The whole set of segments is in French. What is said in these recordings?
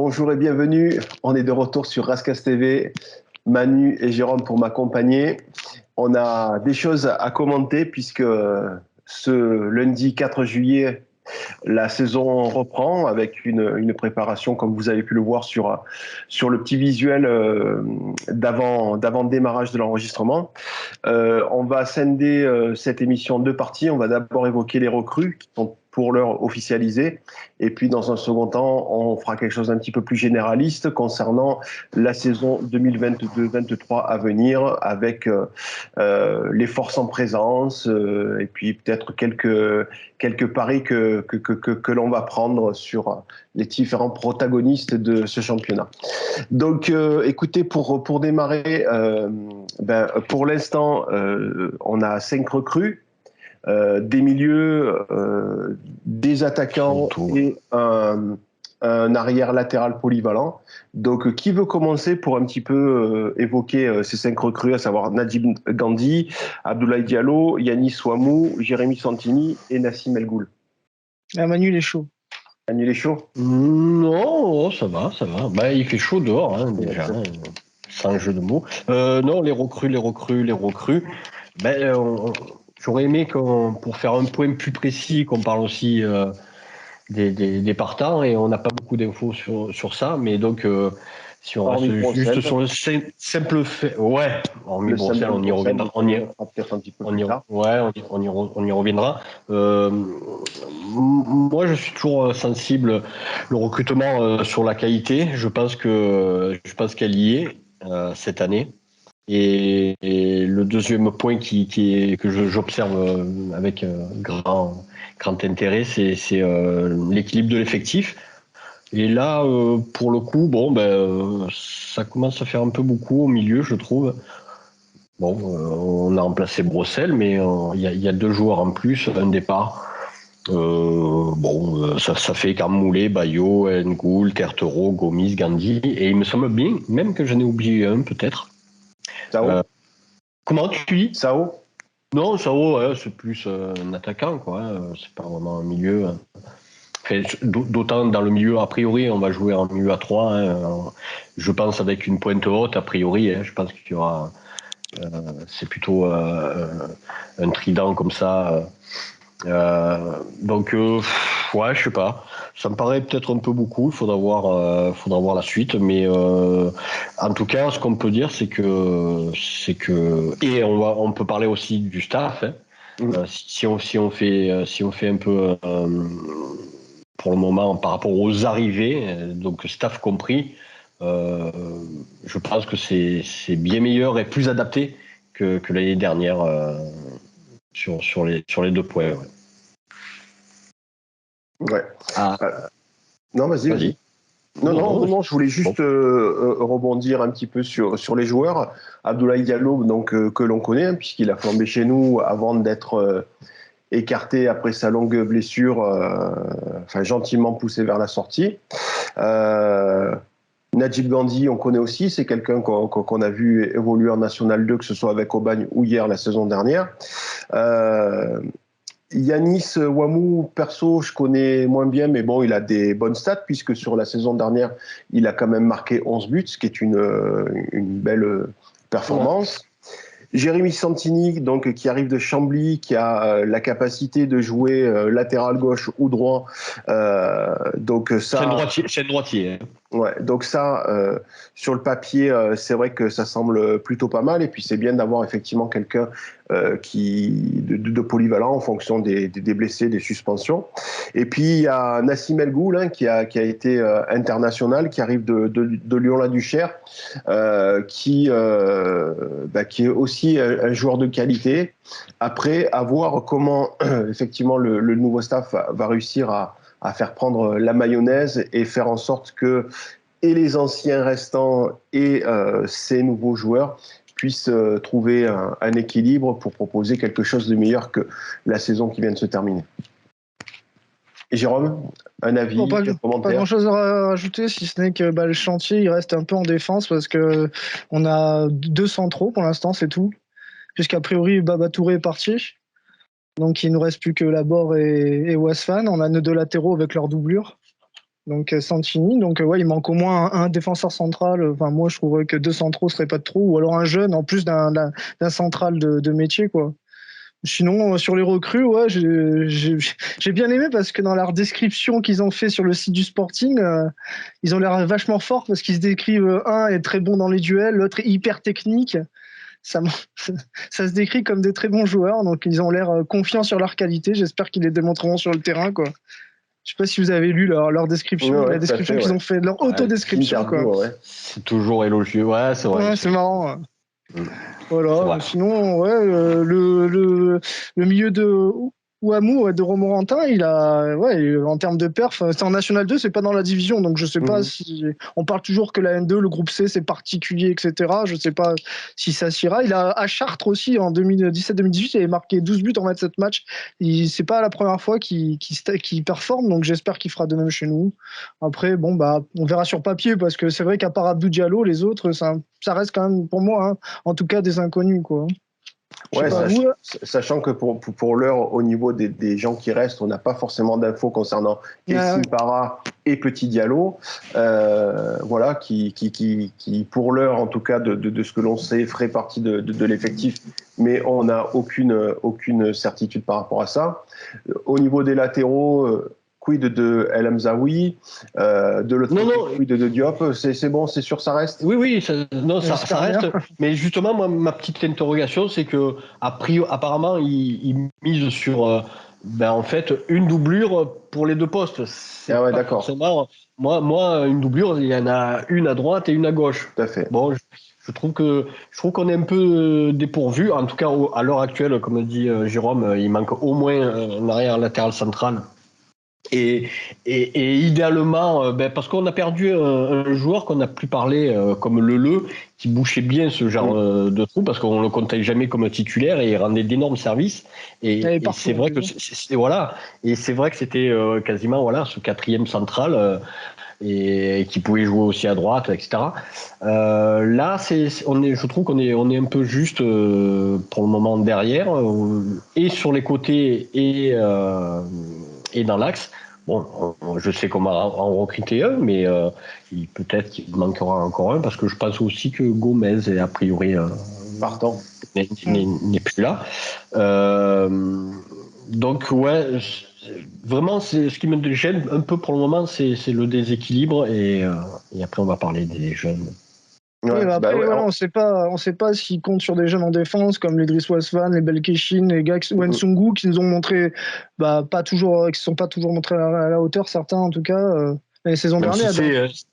Bonjour et bienvenue. On est de retour sur Rascas TV. Manu et Jérôme pour m'accompagner. On a des choses à commenter puisque ce lundi 4 juillet, la saison reprend avec une préparation, comme vous avez pu le voir sur le petit visuel d'avant le démarrage de l'enregistrement. On va scinder cette émission en deux parties. On va d'abord évoquer les recrues qui sont pour l'heure officialisées. Et puis, dans un second temps, on fera quelque chose d'un petit peu plus généraliste concernant la saison 2022-23 à venir avec les forces en présence et puis peut-être quelques paris que l'on va prendre sur les différents protagonistes de ce championnat. Donc, écoutez, pour démarrer, pour l'instant, on a 5 recrues, des milieux, des attaquants et un arrière latéral polyvalent. Donc, qui veut commencer pour un petit peu évoquer ces 5 recrues, à savoir Najib Gandhi, Abdoulaye Diallo, Yanis Ouamou, Jérémy Santini et Nassim El Ghoul? Manu, il est chaud. Manu, il est chaud? Non, ça va. Bah, il fait chaud dehors, déjà, sans jeu de mots. Non, les recrues. J'aurais aimé pour faire un point plus précis, qu'on parle aussi des partants, et on n'a pas beaucoup d'infos sur ça, mais donc si on reste juste sur le simple fait, hormis Brossel, on y reviendra. On y reviendra. Moi, je suis toujours sensible le recrutement sur la qualité. Je pense qu'elle y est cette année. Et le deuxième point que j'observe avec grand intérêt, c'est l'équilibre de l'effectif. Et là, pour le coup, ça commence à faire un peu beaucoup au milieu, je trouve. On a remplacé Brossel, mais il y a 2 joueurs en plus, un départ. Ça fait Carmoulé, Bayo, N'Goul, Tertero, Gomis, Gandhi. Et il me semble bien, même que j'en ai oublié un peut-être. Sao. Comment tu dis? Sao? Non, Sao, c'est plus un attaquant, quoi. C'est pas vraiment un milieu. Enfin, d'autant dans le milieu, a priori, on va jouer en milieu à 3. Je pense avec une pointe haute, a priori. Je pense qu'il y aura. C'est plutôt un trident comme ça. Je sais pas. Ça me paraît peut-être un peu beaucoup. Il faudra voir la suite. Mais en tout cas, ce qu'on peut dire, c'est que et on peut parler aussi du staff. Si on fait un peu pour le moment par rapport aux arrivées, donc staff compris, je pense que c'est bien meilleur et plus adapté que l'année dernière sur les 2 points. Ouais. Non, vas-y. Non, je voulais juste rebondir un petit peu sur les joueurs. Abdoulaye Diallo, donc, que l'on connaît, puisqu'il a flambé chez nous avant d'être écarté après sa longue blessure, gentiment poussé vers la sortie. Najib Gandhi, on connaît aussi, c'est quelqu'un qu'on a vu évoluer en National 2, que ce soit avec Aubagne ou hier, la saison dernière. Yanis Ouamou, perso, je connais moins bien, mais bon, il a des bonnes stats, puisque sur la saison dernière, il a quand même marqué 11 buts, ce qui est une belle performance. Jérémy Santini, donc, qui arrive de Chambly, qui a la capacité de jouer latéral gauche ou droit. Donc ça. Chaîne droitier. Ouais, donc ça, sur le papier, c'est vrai que ça semble plutôt pas mal. Et puis c'est bien d'avoir effectivement quelqu'un de polyvalent en fonction des blessés, des suspensions. Et puis il y a Nassim El Ghoul, qui a été international, qui arrive de Lyon-la-Duchère, qui est aussi un joueur de qualité. Après, à voir comment effectivement le nouveau staff va réussir à faire prendre la mayonnaise et faire en sorte que et les anciens restants et ces nouveaux joueurs puissent trouver un équilibre pour proposer quelque chose de meilleur que la saison qui vient de se terminer. Et Jérôme, un avis, pas commentaire? grand-chose à rajouter, si ce n'est que le chantier il reste un peu en défense parce que on a 2 centraux pour l'instant, c'est tout. Puisqu'a priori, Baba Touré est parti. Donc il ne nous reste plus que Laborde et Wasfan. On a nos 2 latéraux avec leur doublure. Donc Santini, donc ouais, il manque au moins un défenseur central. Enfin, moi, je trouverais que 2 centraux serait pas de trop, ou alors un jeune en plus d'un central de métier, quoi. Sinon, sur les recrues, ouais, j'ai bien aimé parce que dans leur description qu'ils ont fait sur le site du Sporting, ils ont l'air vachement forts parce qu'ils se décrivent, un est très bon dans les duels, l'autre est hyper technique. Ça, ça se décrit comme des très bons joueurs, donc ils ont l'air confiants sur leur qualité. J'espère qu'ils les démontreront sur le terrain, quoi. Je sais pas si vous avez lu leur description, Ouais, la description qu'ils ont fait, leur autodescription, quoi. Ouais. C'est toujours élogieux. Ouais, c'est vrai. Ouais, c'est marrant. C'est Voilà. vrai. Sinon, ouais, le milieu de Ouamou, ouais, de Romorantin, il a, ouais, en termes de perf, c'est en National 2, c'est pas dans la division, donc je sais pas si on parle toujours que la N2, le groupe C, c'est particulier, etc. Je sais pas si ça s'ira. Il a à Chartres aussi en 2017-2018, il avait marqué 12 buts en 27 matchs. C'est pas la première fois qu'il performe, donc j'espère qu'il fera de même chez nous. Après, bon, bah, on verra sur papier parce que c'est vrai qu'à part Abdou Diallo, les autres, ça reste quand même pour moi, hein, en tout cas des inconnus, quoi. Ouais, sachant que pour l'heure, au niveau des gens qui restent, on n'a pas forcément d'infos concernant Kessim Para et Petit Diallo, voilà, qui pour l'heure, en tout cas, de ce que l'on sait, ferait partie de l'effectif, mais on n'a aucune certitude par rapport à ça. Au niveau des latéraux, quid de El Hamzaoui, de l'autre côté, quid de Diop, c'est bon, c'est sûr, ça reste? Oui, ça reste. Mais justement, moi, ma petite interrogation, c'est que apparemment, il mise sur en fait, une doublure pour les deux postes. C'est ouais, pas d'accord. Forcément, moi, une doublure, il y en a une à droite et une à gauche. Tout à fait. Bon, je trouve qu'on est un peu dépourvu. En tout cas, à l'heure actuelle, comme dit Jérôme, il manque au moins un arrière latéral central. Et idéalement, parce qu'on a perdu un joueur qu'on n'a plus parlé, comme Leleu, qui bouchait bien ce genre de trou, parce qu'on ne le comptait jamais comme titulaire et il rendait d'énormes services. Et c'est vrai que c'est vrai que c'était quasiment ce quatrième central et qui pouvait jouer aussi à droite, etc. Là, je trouve qu'on est un peu juste pour le moment derrière et sur les côtés et dans l'axe. Bon, je sais qu'on va en recruter un, mais peut-être qu'il manquera encore un, parce que je pense aussi que Gomez est a priori partant, n'est plus là. Donc ouais, vraiment, ce qui me gêne un peu pour le moment, c'est le déséquilibre, et après on va parler des jeunes. Ouais, oui, après, on sait pas s'ils comptent sur des jeunes en défense comme les Driss Wasfan, les Belkeshin, les Gax Wensungu, qui nous ont montré, qui sont pas toujours montrés à la hauteur, certains en tout cas, les saisons dernières.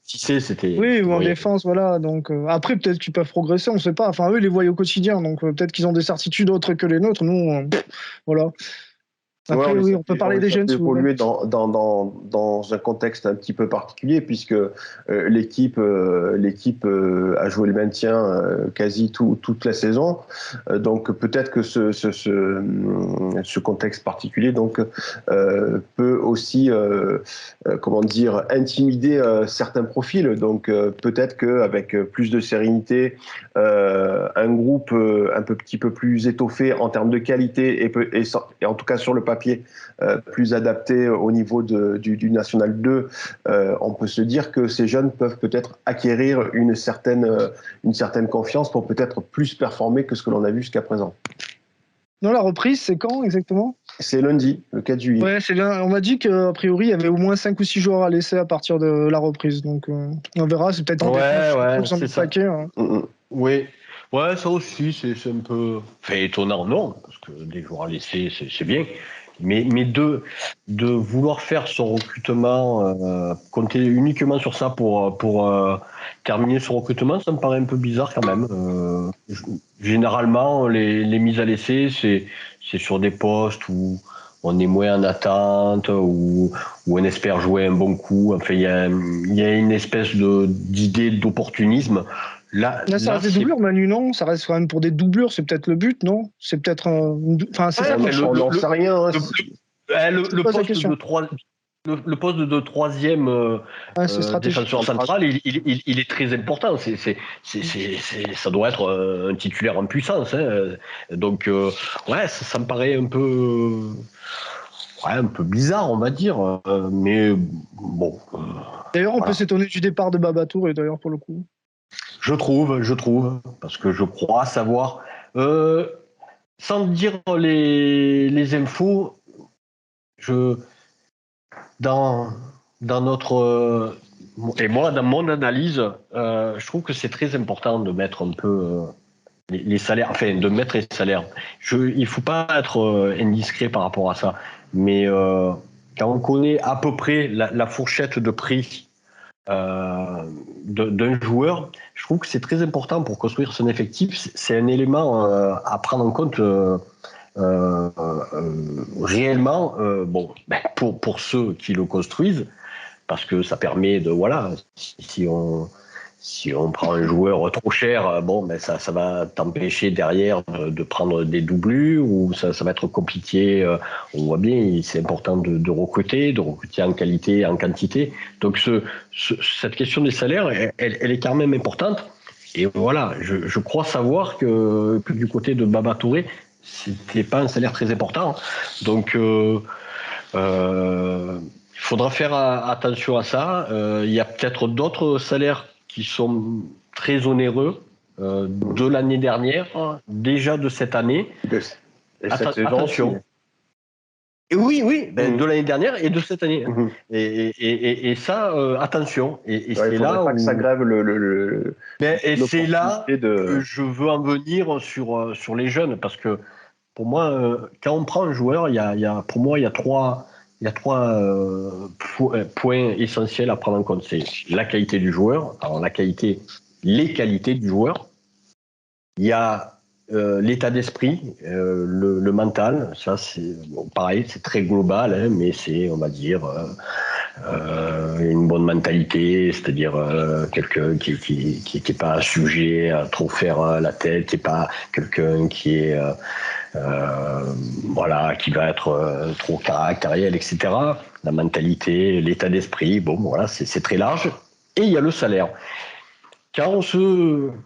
C'était. Oui, ou en défense, voilà. Donc après, peut-être qu'ils peuvent progresser, on sait pas. Enfin, eux, ils les voient au quotidien, donc peut-être qu'ils ont des certitudes autres que les nôtres. Nous, voilà. Après, on peut parler des jeunes. Évoluer dans un contexte un petit peu particulier, puisque l'équipe a joué le maintien quasi toute la saison. Donc peut-être que ce contexte particulier peut aussi intimider certains profils. Donc peut-être qu'avec plus de sérénité, un groupe un petit peu plus étoffé en termes de qualité et en tout cas sur le papier, plus adapté au niveau du National 2, on peut se dire que ces jeunes peuvent peut-être acquérir une certaine confiance pour peut-être plus performer que ce que l'on a vu jusqu'à présent. Non, la reprise, c'est quand exactement ? C'est lundi, le 4 juillet. Ouais, on m'a dit qu'a priori, il y avait au moins 5 ou 6 joueurs à laisser à partir de la reprise. Donc, on verra, c'est peut-être en défense, c'est ça. Paquet, hein. Oui. Ouais, ça aussi, c'est un peu étonnant, non, parce que des joueurs à laisser, c'est bien. Mais de vouloir faire son recrutement, compter uniquement sur ça pour terminer son recrutement, ça me paraît un peu bizarre quand même. Généralement, les mises à l'essai, c'est sur des postes où on est moins en attente, où on espère jouer un bon coup. Enfin, il y a une espèce d'idée d'opportunisme. Là, ça reste des doublures, Manu, non ? Ça reste quand même pour des doublures, c'est peut-être le but, non ? C'est peut-être. Enfin, c'est ça. On n'en sait rien. Le poste de troisième défenseur central, il est très important. Ça doit être un titulaire en puissance. Hein. Donc, ça me paraît un peu. un peu bizarre, on va dire, mais bon. D'ailleurs, on voilà. peut s'étonner du départ de Baba Touré, d'ailleurs, pour le coup. Je trouve, parce que je crois savoir, sans dire les infos, dans notre et moi dans mon analyse, je trouve que c'est très important de mettre un peu les salaires, enfin de mettre les salaires. Il faut pas être indiscret par rapport à ça, mais quand on connaît à peu près la fourchette de prix d'un joueur, je trouve que c'est très important pour construire son effectif. C'est un élément à prendre en compte réellement. Bon, pour ceux qui le construisent, parce que ça permet de voilà, si on prend un joueur trop cher, bon, ben ça va t'empêcher derrière de prendre des doublures ou ça va être compliqué. On voit bien, c'est important de recruter en qualité, en quantité. Donc cette question des salaires, elle est quand même importante. Et voilà, je crois savoir que du côté de Baba Touré, c'était pas un salaire très important. Donc il faudra faire attention à ça. Il y a peut-être d'autres salaires qui sont très onéreux de l'année dernière, déjà de cette année. Et cette saison attention. aussi. Et oui, de l'année dernière et de cette année. Et ça, attention. Et c'est là pas où que ça grève le et c'est là que je veux en venir sur les jeunes, parce que pour moi, quand on prend un joueur, pour moi, il y a trois points essentiels à prendre en compte. C'est la qualité du joueur. Alors les qualités du joueur. Il y a l'état d'esprit, le mental. Ça, c'est pareil, c'est très global, hein, mais c'est, on va dire, une bonne mentalité, c'est-à-dire quelqu'un qui est pas sujet à trop faire la tête, qui est pas quelqu'un qui est voilà, qui va être trop caractériel, etc. La mentalité, l'état d'esprit, bon, voilà, c'est très large. Et il y a le salaire. Quand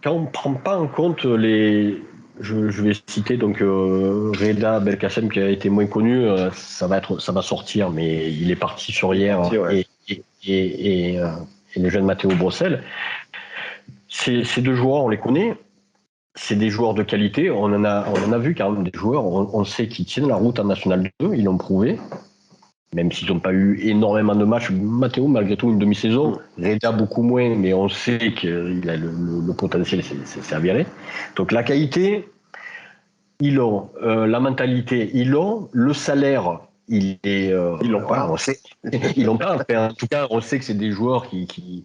on prend pas en compte je vais citer donc Reda Belkacem qui a été moins connu, ça va sortir, mais il est parti sur hier, ouais. et le jeune Matteo Brossel. Ces deux joueurs, on les connaît. C'est des joueurs de qualité. On en a vu quand même des joueurs. On sait qu'ils tiennent la route en National 2. Ils l'ont prouvé. Même s'ils n'ont pas eu énormément de matchs. Matteo, malgré tout, une demi-saison. Reda, beaucoup moins. Mais on sait qu'il a le potentiel, c'est avéré. Donc la qualité, ils l'ont. La mentalité, ils l'ont. Le salaire, ils l'ont pas. On sait. Ils l'ont pas. Enfin, en tout cas, on sait que c'est des joueurs qui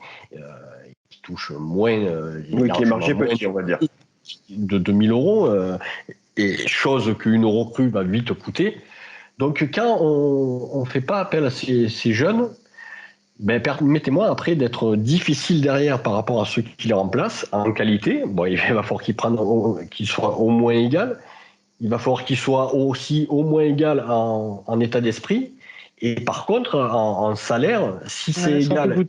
touchent moins. Qui est marché petit, on va dire. De 2000 euros, et chose qu'une recrue va vite coûter. Donc quand on fait pas appel à ces jeunes, ben, permettez-moi après d'être difficile derrière par rapport à ceux qui les remplacent en qualité. Bon, il va falloir qu'ils soient au moins égal. Il va falloir qu'ils soient aussi au moins égal en état d'esprit. Et par contre, en salaire, si c'est égal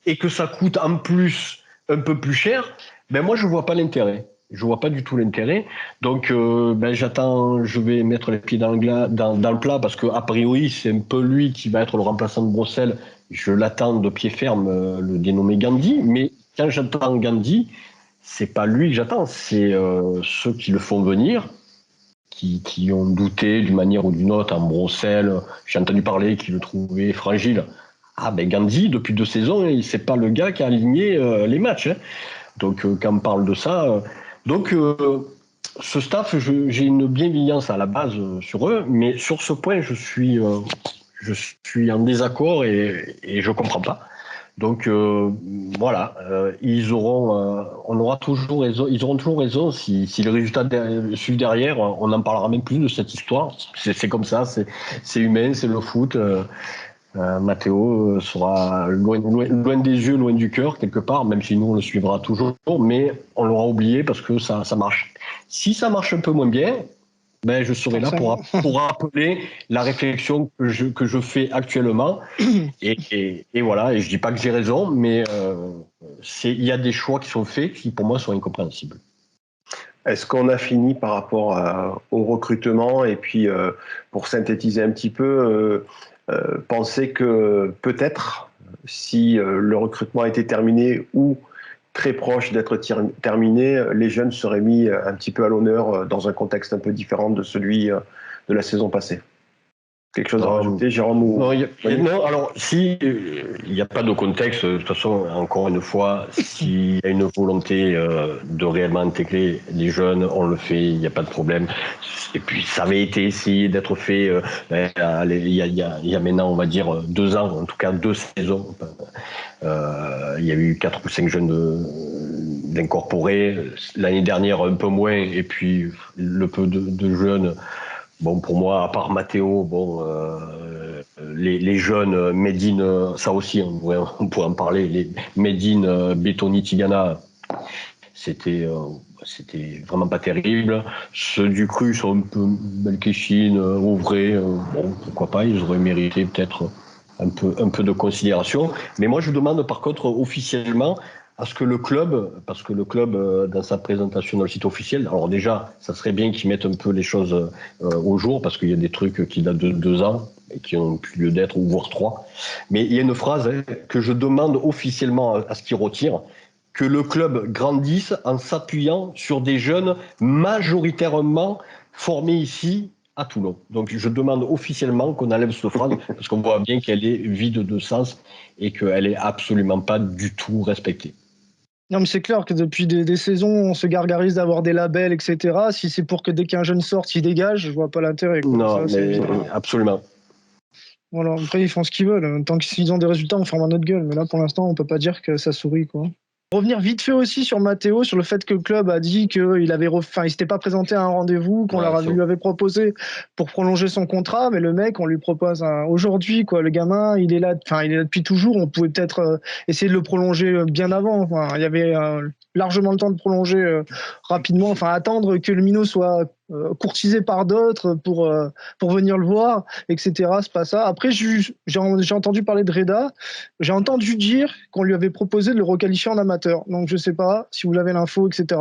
et que ça coûte en plus un peu plus cher, ben moi je vois pas l'intérêt. Je vois pas du tout l'intérêt. Donc ben j'attends, je vais mettre les pieds dans le plat parce que a priori c'est un peu lui qui va être le remplaçant de Brossel. Je l'attends de pied ferme, le dénommé Gandhi. Mais quand j'attends Gandhi, c'est pas lui que j'attends, c'est ceux qui le font venir. Qui ont douté d'une manière ou d'une autre en Brossel. J'ai entendu parler qu'ils le trouvaient fragile. Ah ben Gandhi, depuis 2 saisons, c'est pas le gars qui a aligné les matchs. Hein. Donc quand on parle de ça, ce staff, j'ai une bienveillance à la base sur eux, mais sur ce point, je suis en désaccord et je comprends pas. Donc voilà, ils auront toujours raison si le résultat suit derrière, on n'en parlera même plus de cette histoire. C'est comme ça, c'est humain, c'est le foot. Matteo sera loin des yeux, loin du cœur quelque part, même si nous on le suivra toujours, mais on l'aura oublié parce que ça marche. Si ça marche un peu moins bien, ben je serai là pour rappeler la réflexion que je fais actuellement. Et voilà, et je dis pas que j'ai raison, mais il y a des choix qui sont faits qui pour moi sont incompréhensibles. Est-ce qu'on a fini par rapport au recrutement? Et puis, pour synthétiser un petit peu, penser que peut-être, si le recrutement était terminé ou très proche d'être terminé, les jeunes seraient mis un petit peu à l'honneur dans un contexte un peu différent de celui de la saison passée. Quelque chose à rajouter, Jérôme non, non, alors si il n'y a pas de contexte, de toute façon, encore une fois, s'il y a une volonté de réellement intégrer les jeunes, on le fait, il n'y a pas de problème. Et puis ça avait été essayé d'être fait il y a maintenant, on va dire, 2 ans, en tout cas 2 saisons. Il y a eu 4 ou 5 jeunes d'incorporés. L'année dernière, un peu moins, et puis le peu de jeunes. Bon, pour moi, à part Matteo, bon, les jeunes Medine, ça aussi, on pourrait en parler. Les Medine, Betoni, Tigana, c'était vraiment pas terrible. Ceux du cru sont un peu Belkachin, Ouvray, bon, pourquoi pas, ils auraient mérité peut-être un peu de considération. Mais moi, je demande par contre officiellement à ce que le club, parce que le club, dans sa présentation dans le site officiel, alors déjà, ça serait bien qu'ils mettent un peu les choses au jour, parce qu'il y a des trucs qui datent de 2 ans et qui ont plus lieu d'être, ou voire 3. Mais il y a une phrase que je demande officiellement à ce qu'ils retirent, que le club grandisse en s'appuyant sur des jeunes majoritairement formés ici à Toulon. Donc je demande officiellement qu'on enlève cette phrase parce qu'on voit bien qu'elle est vide de sens et qu'elle est absolument pas du tout respectée. Non, mais c'est clair que depuis des saisons, on se gargarise d'avoir des labels, etc. Si c'est pour que dès qu'un jeune sorte, il dégage, je vois pas l'intérêt. Non, ça, mais absolument. Voilà, après, ils font ce qu'ils veulent. Tant qu'ils ont des résultats, on ferme notre gueule. Mais là, pour l'instant, on peut pas dire que ça sourit, quoi. Revenir vite fait aussi sur Matteo, sur le fait que le club a dit qu'il avait, il s'était pas présenté à un rendez-vous, qu'on lui avait proposé pour prolonger son contrat, mais le mec, on lui propose aujourd'hui, quoi. Le gamin, il est là depuis toujours. On pouvait peut-être essayer de le prolonger bien avant. Enfin, il y avait largement le temps de prolonger rapidement. Enfin, attendre que le minot soit courtisé par d'autres pour venir le voir, etc. C'est pas ça. Après, j'ai entendu parler de Reda. J'ai entendu dire qu'on lui avait proposé de le requalifier en amateur. Donc, je sais pas si vous avez l'info, etc.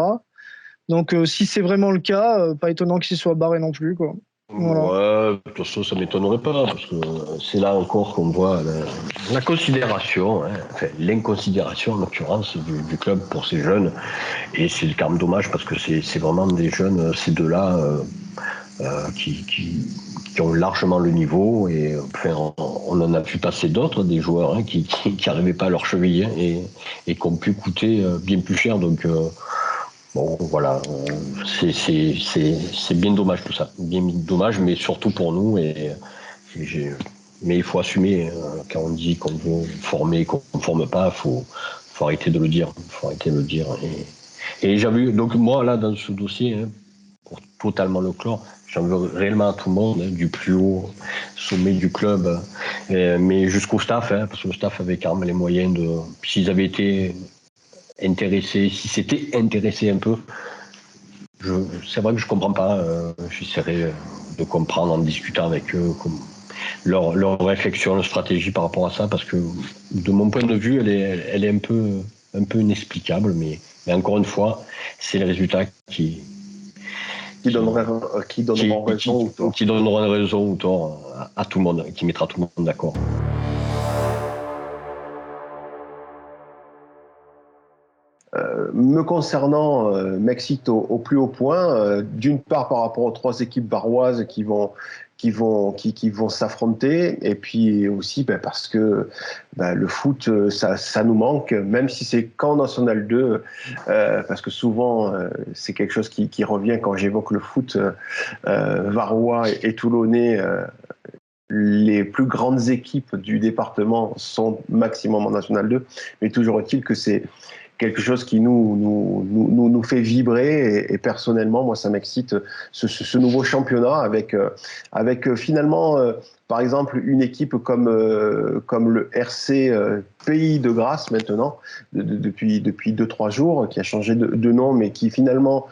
Donc, si c'est vraiment le cas, pas étonnant qu'il soit barré non plus, quoi. Voilà. Ouais, de toute façon, ça ne m'étonnerait pas, parce que c'est là encore qu'on voit la considération, enfin, l'inconsidération en l'occurrence du club pour ces jeunes. Et c'est quand même dommage, parce que c'est vraiment des jeunes, ces deux-là, qui ont largement le niveau. Et enfin, on en a vu passer d'autres, des joueurs qui n'arrivaient pas à leur cheville et qui ont pu coûter bien plus cher. Donc, bon, voilà, c'est bien dommage tout ça, bien dommage, mais surtout pour nous. Mais il faut assumer quand on dit qu'on veut former, qu'on ne forme pas, faut arrêter de le dire. Faut arrêter de le dire. Et j'ai vu, donc moi là dans ce dossier, pour totalement le clore, j'en veux réellement à tout le monde, du plus haut sommet du club, mais jusqu'au staff, parce que le staff avait quand même les moyens de. S'ils avaient été intéressé, si c'était intéressé un peu, c'est vrai que je comprends pas. J'essaierai de comprendre en discutant avec eux leur réflexion, leur stratégie par rapport à ça, parce que de mon point de vue, elle est un peu inexplicable, mais encore une fois, c'est les résultats qui donneront raison ou tort à tout le monde, qui mettra tout le monde d'accord. Me concernant, m'excite au plus haut point, d'une part par rapport aux 3 équipes varoises qui vont s'affronter, et puis aussi parce que le foot, ça nous manque, même si c'est qu'en National 2, parce que souvent c'est quelque chose qui revient quand j'évoque le foot varois et toulonnais. Les plus grandes équipes du département sont maximum en National 2, mais toujours est-il que c'est quelque chose qui nous fait vibrer, et personnellement, moi, ça m'excite, ce nouveau championnat avec finalement par exemple, une équipe comme le RC Pays de Grâce maintenant, depuis 2-3 jours, qui a changé de nom, mais qui finalement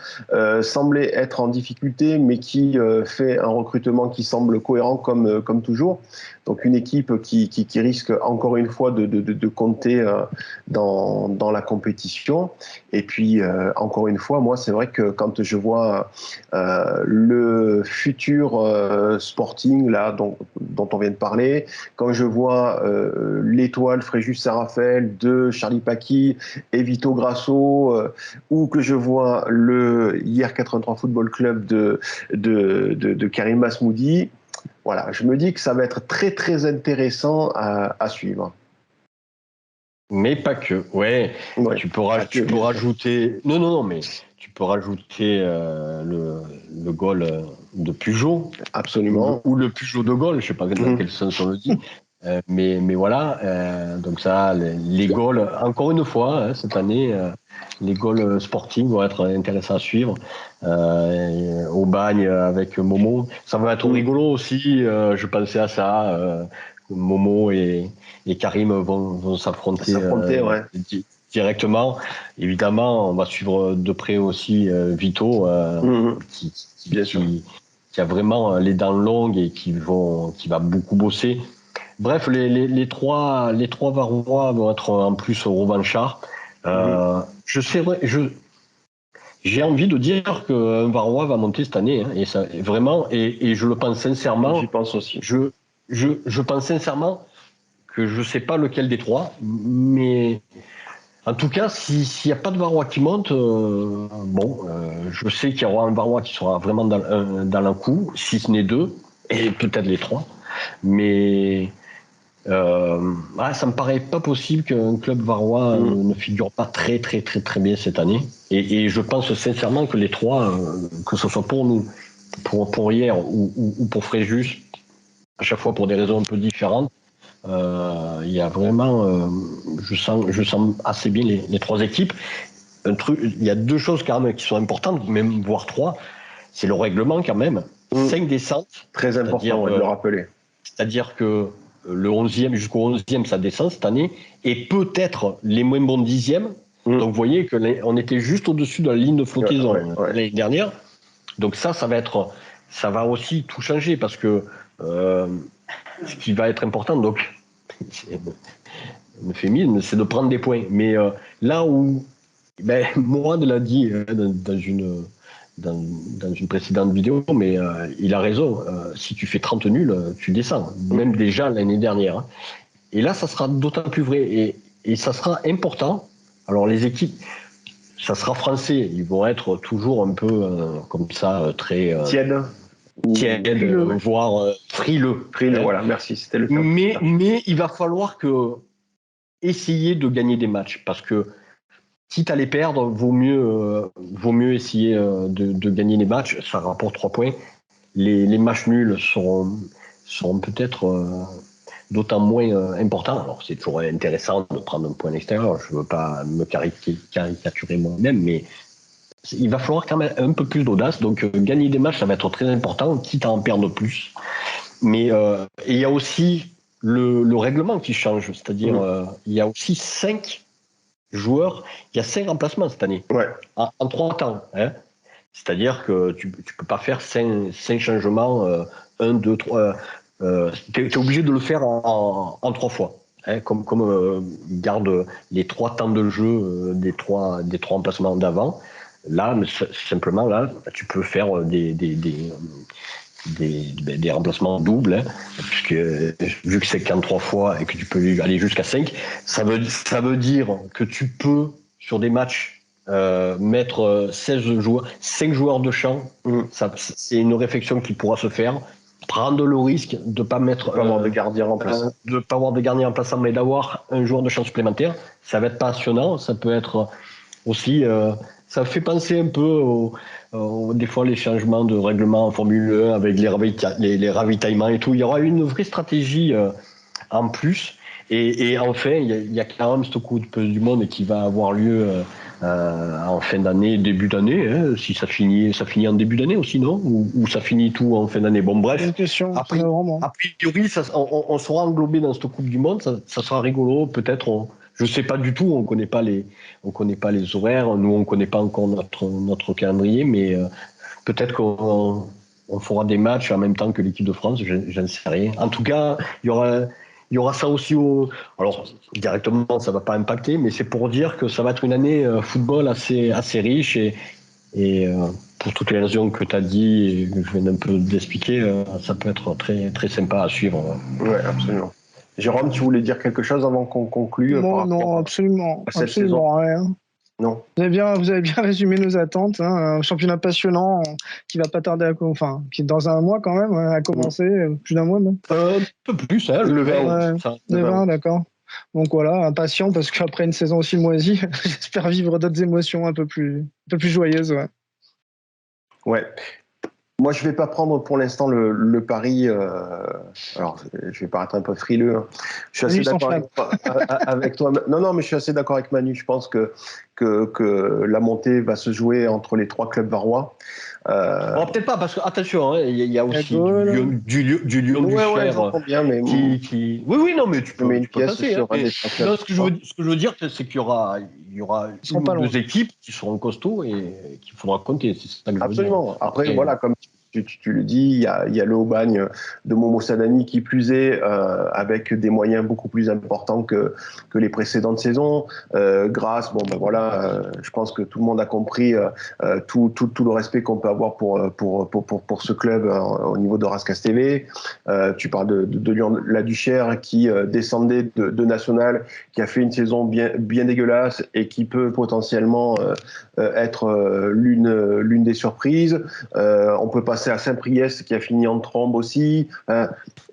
semblait être en difficulté, mais qui fait un recrutement qui semble cohérent comme toujours. Donc une équipe qui risque encore une fois de compter dans la compétition. Et puis encore une fois, moi c'est vrai que quand je vois le futur Sporting là dont on vient de parler, quand je vois l'étoile Fréjus Saint-Raphaël de Charlie Paquis et Vito Grasso, ou que je vois le hier 83 Football Club de Karim Masmoudi, voilà, je me dis que ça va être très très intéressant à suivre. Mais pas que. Ouais. Tu peux rajouter. Non, mais tu peux rajouter le goal de Pujol. Absolument. Ou le Pujol de Gaulle, je sais pas dans quel sens on le dit. Mais voilà. Donc ça, les goals, encore une fois, cette année, les goals Sporting vont être intéressants à suivre. Au bagne avec Momo. Ça va être rigolo aussi. Je pensais à ça. Momo et Karim vont s'affronter ouais. directement. Évidemment, on va suivre de près aussi Vito, qui a vraiment les dents longues et qui va beaucoup bosser. Bref, les trois Varois vont être en plus revanchards. J'ai envie de dire qu'un Varois va monter cette année, et ça vraiment, et je le pense sincèrement. J'y pense aussi. Je pense sincèrement que je sais pas lequel des trois, mais en tout cas, s'il n'y a pas de Varois qui monte, je sais qu'il y aura un Varois qui sera vraiment dans le coup, si ce n'est deux, et peut-être les trois. Mais ça me paraît pas possible qu'un club varois ne figure pas très très très très bien cette année. Et je pense sincèrement que les trois, que ce soit pour nous, pour hier ou pour Fréjus, à chaque fois pour des raisons un peu différentes, il y a vraiment, je sens assez bien les trois équipes. Il y a deux choses quand même qui sont importantes, même voire trois. C'est le règlement quand même. 5 descentes. Très important de le rappeler. C'est-à-dire que le 11e jusqu'au 11e, ça descend cette année, et peut-être les moins bons 10e. Donc vous voyez qu'on était juste au-dessus de la ligne de flottaison l'année dernière. Donc ça va aussi tout changer, parce que ce qui va être important, donc euphémisme, c'est de prendre des points. Mais là où Mourad l'a dit dans une précédente vidéo, mais il a raison. Si tu fais 30 nuls, tu descends. Même déjà l'année dernière. Et là, ça sera d'autant plus vrai. Et ça sera important. Alors les équipes, ça sera français. Ils vont être toujours un peu comme ça, très tiède, voire frileux. Voilà, merci. C'était le terme. Mais il va falloir essayer de gagner des matchs, parce que quitte à les perdre, vaut mieux essayer de gagner les matchs. Ça rapporte 3 points. Les matchs nuls seront peut-être d'autant moins importants. Alors c'est toujours intéressant de prendre un point extérieur. Je ne veux pas me caricaturer moi-même, mais il va falloir quand même un peu plus d'audace. Donc gagner des matchs, ça va être très important, quitte à en perdre plus. Mais il y a aussi le règlement qui change. C'est-à-dire il y a aussi 5 joueurs, il y a 5 remplacements cette année, en 3 temps. C'est-à-dire que tu peux pas faire 5 changements, 1, 2, 3. Tu es obligé de le faire en 3 fois. Comme ils gardent les 3 temps de jeu des trois remplacements d'avant. Là, simplement, là, tu peux faire des remplacements doubles, puisque vu que c'est qu'en 3 fois et que tu peux aller jusqu'à 5, ça veut dire que tu peux, sur des matchs, mettre 16 joueurs, 5 joueurs de champ. C'est une réflexion qui pourra se faire. Prendre le risque de pas avoir de gardien remplaçant, mais d'avoir un joueur de champ supplémentaire. Ça va être passionnant. Ça peut être aussi, ça fait penser un peu des fois les changements de règlement en Formule 1 avec les ravitaillements et tout. Il y aura une vraie stratégie en plus. Et enfin, il y a quand même cette Coupe du Monde qui va avoir lieu en fin d'année, début d'année. Hein, si ça finit en début d'année aussi, non, ou ça finit tout en fin d'année. Bon, bref. Une question, A priori, on sera englobé dans cette Coupe du Monde. Ça sera rigolo, peut-être. Je sais pas du tout. On connaît pas les horaires. Nous, on connaît pas encore notre calendrier, mais peut-être qu'on fera des matchs en même temps que l'équipe de France. Je ne sais rien. En tout cas, il y aura ça aussi alors, directement, ça va pas impacter, mais c'est pour dire que ça va être une année football assez riche et pour toutes les raisons que tu as dit et que je viens un peu d'expliquer, ça peut être très, très sympa à suivre. Oui, absolument. Jérôme, tu voulais dire quelque chose avant qu'on conclue? Non, absolument rien. Non. Vous avez bien résumé nos attentes. Hein, un championnat passionnant qui va pas tarder qui dans un mois quand même à commencer, plus d'un mois même. Un peu plus, hein, le 20. Le 20, d'accord. Donc voilà, impatient parce qu'après une saison aussi moisie, j'espère vivre d'autres émotions un peu plus joyeuses. Ouais. Moi, je vais pas prendre pour l'instant le pari. Alors, je vais paraître un peu frileux. Hein. Je suis assez d'accord avec toi. Non, mais je suis assez d'accord avec Manu. Je pense que la montée va se jouer entre les 3 clubs varois. Peut-être pas, parce que attention, hein, il y a aussi du Lyon du Cher qui. Oui, non, mais tu peux mets une pièce sur ce que je veux dire, c'est qu'il y aura une ou deux équipes qui seront costauds et qu'il faudra compter. C'est ça que je veux dire. Absolument. Après, voilà, comme tu le dis, il y a le Aubagne de Momo Sadani qui plus est avec des moyens beaucoup plus importants que les précédentes saisons. Grasse, je pense que tout le monde a compris tout le respect qu'on peut avoir pour ce club au niveau de Rascasse TV. Tu parles de Lyon la Duchère qui descendait de National, qui a fait une saison bien dégueulasse et qui peut potentiellement être l'une des surprises. On peut passer à Saint-Priest qui a fini en trombe aussi.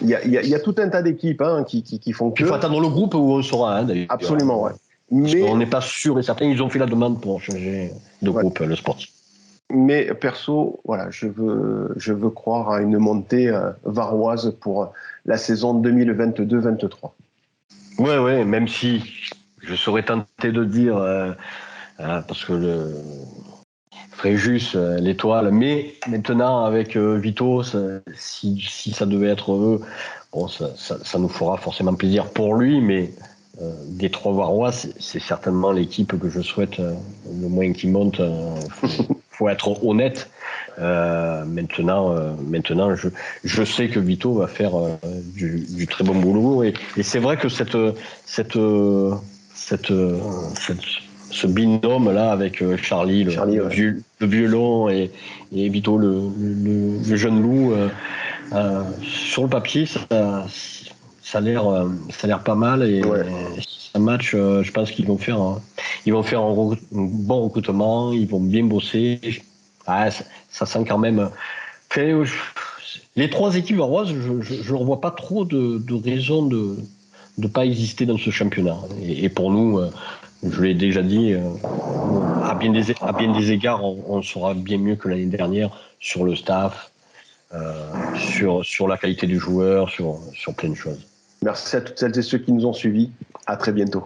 Il y a tout un tas d'équipes qui font que. Il faut attendre le groupe où on sera, d'ailleurs. Absolument, ouais. Mais on n'est pas sûr et certain. Ils ont fait la demande pour changer de groupe, le sportif. Mais perso, voilà, je veux croire à une montée varoise pour la saison 2022-23. Ouais, même si je serais tenté de dire, parce que Fréjus, l'étoile, mais maintenant avec Vito, si ça devait être eux, bon, ça nous fera forcément plaisir pour lui, mais des 3 Varois, c'est certainement l'équipe que je souhaite le moins qui monte. Faut être honnête. Maintenant, je sais que Vito va faire du très bon boulot et c'est vrai que ce binôme là avec Charlie, le violon et Vito le jeune loup, sur le papier ça a l'air pas mal et un match, je pense qu'ils vont faire un bon recrutement, ils vont bien bosser. Ça sent quand même. Les 3 équipes varoises, je ne revois pas trop de raisons de ne pas exister dans ce championnat. Et pour nous, je l'ai déjà dit, à bien des égards, on sera bien mieux que l'année dernière sur le staff, sur la qualité du joueur, sur plein de choses. Merci à toutes celles et ceux qui nous ont suivis. À très bientôt.